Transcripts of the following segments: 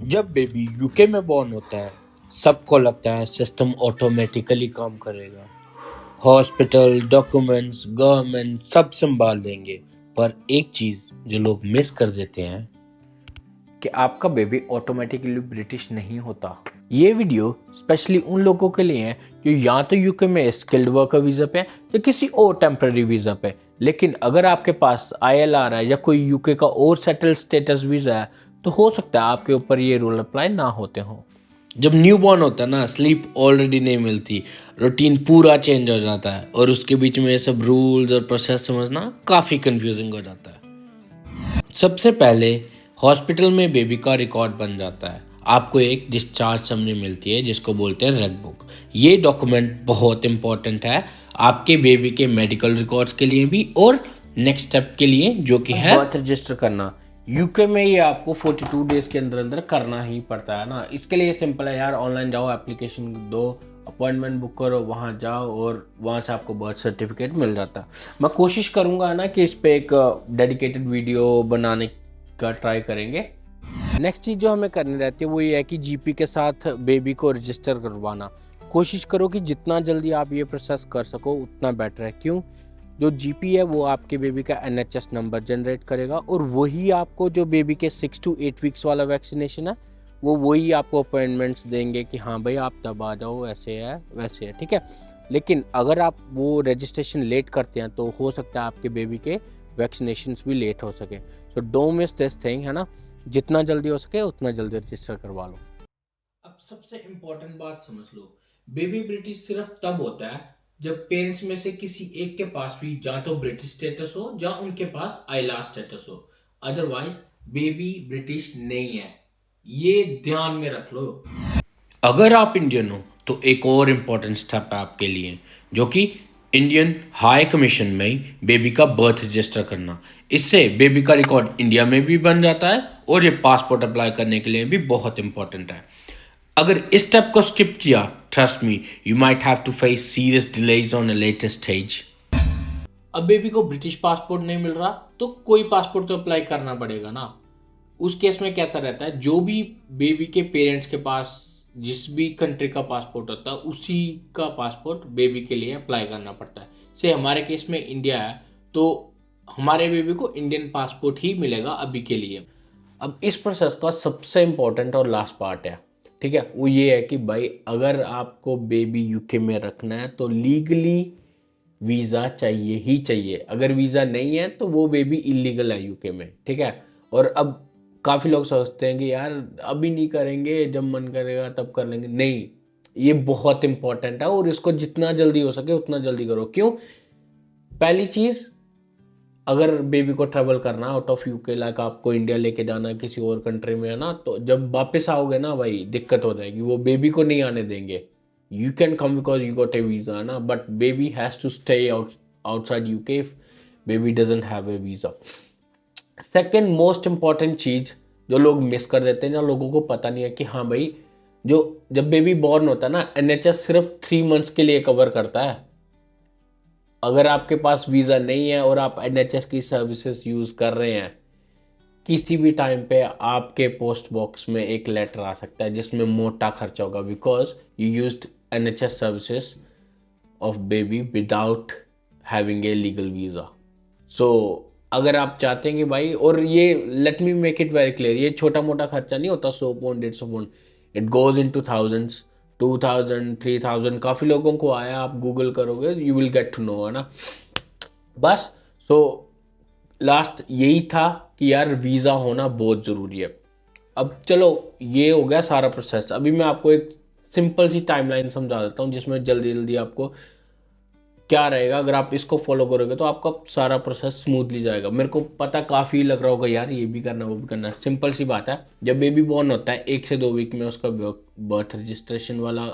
जब baby UK में born होता है, सबको लगता है सिस्टम ऑटोमेटिकली काम करेगा। हॉस्पिटल, डॉक्यूमेंट्स, गवर्नमेंट सब संभाल लेंगे। पर एक चीज जो लोग मिस कर देते हैं कि आपका बेबी ऑटोमेटिकली ब्रिटिश नहीं होता। ये वीडियो स्पेशली उन लोगों के लिए है जो या तो यूके में स्किल्ड वर्कर वीज़ा पे या किसी और टेम्पररी वीज़ा पे। लेकिन अगर आपके पास आईएलआर है या कोई यूके का और सेटल स्टेटस वीज़ा है तो हो सकता है आपके ऊपर ये रूल अप्लाई ना होते हों। जब न्यू बॉर्न होता है ना, स्लीप ऑलरेडी नहीं मिलती, रूटीन पूरा चेंज हो जाता है और उसके बीच में ये सब रूल्स और प्रोसेस समझना काफ़ी कंफ्यूजिंग हो जाता है। सबसे पहले हॉस्पिटल में बेबी का रिकॉर्ड बन जाता है। आपको एक डिस्चार्ज समरी मिलती है जिसको बोलते हैं रेड बुक। ये डॉक्यूमेंट बहुत इंपॉर्टेंट है आपके बेबी के मेडिकल रिकॉर्ड्स के लिए भी और नेक्स्ट स्टेप के लिए जो कि है बर्थ रजिस्टर करना। यूके में ये आपको 42 डेज के अंदर अंदर करना ही पड़ता है ना। इसके लिए सिंपल है यार, ऑनलाइन जाओ, एप्लीकेशन दो, अपॉइंटमेंट बुक करो, वहाँ जाओ और वहाँ से आपको बर्थ सर्टिफिकेट मिल जाता है। मैं कोशिश करूँगा ना कि इस पर एक डेडिकेटेड वीडियो बनाने का ट्राई करेंगे। नेक्स्ट चीज़ जो हमें करनी रहती है वो ये है कि जीपी के साथ बेबी को रजिस्टर करवाना। कोशिश करो कि जितना जल्दी आप ये प्रोसेस कर सको उतना बेटर है। क्यों? जो जीपी है वो आपके बेबी का एनएचएस नंबर जनरेट करेगा और वही आपको जो बेबी के 6 to 8 वीक्स वाला वैक्सीनेशन है वो वही आपको अपॉइंटमेंट्स देंगे कि हाँ भाई आप तब आ जाओ, ऐसे है वैसे है, ठीक है। लेकिन अगर आप वो रजिस्ट्रेशन लेट करते हैं तो हो सकता है आपके बेबी के वैक्सीनेशंस भी लेट हो सके। So don't miss this thing, है ना। जितना जल्दी हो सके उतना जल्दी रजिस्टर करवा लो। अब सबसे इम्पोर्टेंट बात समझ लो, बेबी ब्रिटिश सिर्फ तब होता है जब पेरेंट्स में से किसी एक के पास भी या तो ब्रिटिश स्टेटस हो या उनके पास आईएलआर स्टेटस हो। अदरवाइज बेबी ब्रिटिश नहीं है, ये ध्यान में रख लो। अगर आप इंडियन हो तो एक और इम्पोर्टेंट स्टेप है आपके लिए, जो कि इंडियन हाई कमीशन में ही बेबी का बर्थ रजिस्टर करना। इससे बेबी का रिकॉर्ड इंडिया में भी बन जाता है और ये पासपोर्ट अप्लाई करने के लिए भी बहुत इंपॉर्टेंट है। अगर इस स्टेप को स्किप किया, trust me, you might have to face serious delays on a later stage. अब बेबी को ब्रिटिश पासपोर्ट नहीं मिल रहा तो कोई पासपोर्ट तो अप्लाई करना पड़ेगा ना। उस केस में कैसा रहता है, जो भी बेबी के पेरेंट्स के पास जिस भी कंट्री का पासपोर्ट होता है उसी का पासपोर्ट बेबी के लिए अप्लाई करना पड़ता है। से हमारे केस में इंडिया है तो हमारे बेबी को इंडियन पासपोर्ट ही मिलेगा अभी के लिए। अब इस प्रोसेस का सबसे इम्पोर्टेंट और लास्ट पार्ट है, ठीक है, वो ये है कि भाई अगर आपको बेबी यूके में रखना है तो लीगली वीज़ा चाहिए ही चाहिए। अगर वीज़ा नहीं है तो वो बेबी इलीगल है यूके में, ठीक है। और अब काफ़ी लोग सोचते हैं कि यार अभी नहीं करेंगे, जब मन करेगा तब कर लेंगे। नहीं, ये बहुत इंपॉर्टेंट है और इसको जितना जल्दी हो सके उतना जल्दी करो। क्यों? पहली चीज़, अगर बेबी को ट्रैवल करना आउट ऑफ यूके, लाइक आपको इंडिया लेके जाना है किसी और कंट्री में, है ना, तो जब वापस आओगे ना भाई दिक्कत हो जाएगी, वो बेबी को नहीं आने देंगे। You can come because you got a visa, ना, but baby has to stay outside UK if baby doesn't have a visa. Second most important चीज़ जो लोग मिस कर देते हैं ना, लोगों को पता नहीं है कि हाँ भाई, जो जब बेबी बॉर्न होता है ना, एनएचएस सिर्फ 3 मंथ्स के लिए कवर करता है। अगर आपके पास वीज़ा नहीं है और आप एनएचएस की सर्विसेज यूज़ कर रहे हैं, किसी भी टाइम पे आपके पोस्ट बॉक्स में एक लेटर आ सकता है जिसमें मोटा खर्चा होगा, because you used NHS services of baby without having a legal visa. So अगर आप चाहते हैं कि भाई, और ये let me make it very clear, ये छोटा मोटा खर्चा नहीं होता, 100 pound 150 pound, it goes into thousands, 2000 3000, काफ़ी लोगों को आया। आप गूगल करोगे you will get to know, है ना। बस, सो लास्ट यही था कि यार वीज़ा होना बहुत ज़रूरी है। अब चलो, ये हो गया सारा प्रोसेस। अभी मैं आपको एक सिंपल सी टाइमलाइन समझा देता हूँ जिसमें जल्दी जल्दी आपको क्या रहेगा। अगर आप इसको फॉलो करोगे तो आपका सारा प्रोसेस स्मूथली जाएगा। मेरे को पता काफ़ी लग रहा होगा यार ये भी करना वो भी करना, सिंपल सी बात है। जब बेबी बॉर्न होता है 1 से 2 वीक में उसका बर्थ रजिस्ट्रेशन वाला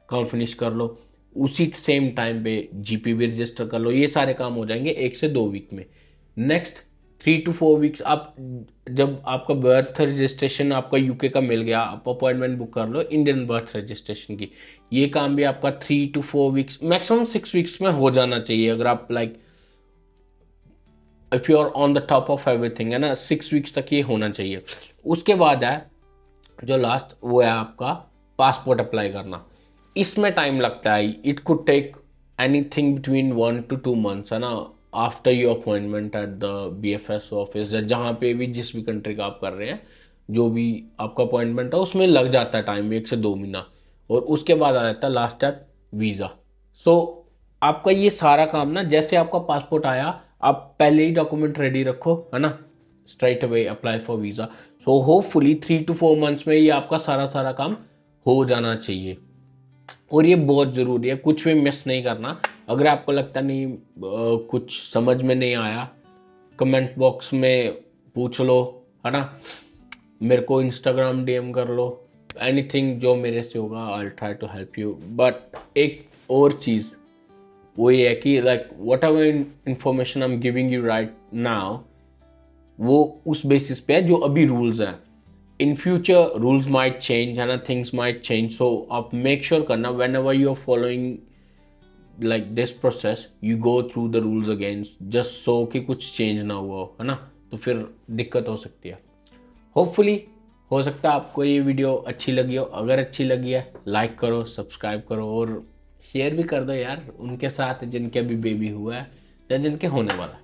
काम फिनिश कर लो, उसी सेम टाइम पे जीपी भी रजिस्टर कर लो। ये सारे काम हो जाएंगे 1 से 2 वीक में। नेक्स्ट 3 to 4 वीक्स आप, जब आपका बर्थ रजिस्ट्रेशन आपका यूके का मिल गया, आप अपॉइंटमेंट बुक कर लो इंडियन बर्थ रजिस्ट्रेशन की। ये काम भी आपका 3 to 4 वीक्स, मैक्सिमम 6 वीक्स में हो जाना चाहिए। अगर आप like if you are on the top of everything, है ना, 6 वीक्स तक ये होना चाहिए। उसके बाद है जो लास्ट वो है आपका पासपोर्ट अप्लाई करना। इसमें टाइम लगता है, it could take anything between 1 to 2 months, है ना, after your appointment at the BFS office, या जहाँ पे भी जिस भी कंट्री का आप कर रहे हैं, जो भी आपका अपॉइंटमेंट है उसमें लग जाता है टाइम 1 से 2 महीना। और उसके बाद आ जाता है लास्ट स्टेप, वीज़ा। सो आपका ये सारा काम ना, जैसे आपका पासपोर्ट आया, आप पहले ही डॉक्यूमेंट रेडी रखो, है ना, straight away apply for visa. So hopefully 3 to 4 months में ये आपका सारा सारा काम हो जाना चाहिए। और ये बहुत ज़रूरी है, कुछ भी मिस नहीं करना। अगर आपको लगता नहीं कुछ समझ में नहीं आया, कमेंट बॉक्स में पूछ लो, है ना, मेरे को इंस्टाग्राम DM कर लो, एनीथिंग जो मेरे से होगा I try to help you. But एक और चीज़ वो ये है कि like whatever information I am giving you right now, वो उस बेसिस पे है जो अभी रूल्स हैं। In future rules might change, है ना, थिंग्स माइट चेंज। सो आप मेक श्योर करना whenever you are following like this process, you go through the rules again, just so कि कुछ चेंज ना हुआ हो, है ना, तो फिर दिक्कत हो सकती है। होपफुली हो सकता है आपको ये वीडियो अच्छी लगी हो। अगर अच्छी लगी है लाइक करो, सब्सक्राइब करो और शेयर भी कर दो यार उनके साथ जिनके अभी बेबी हुआ है या जिनके होने वाला है।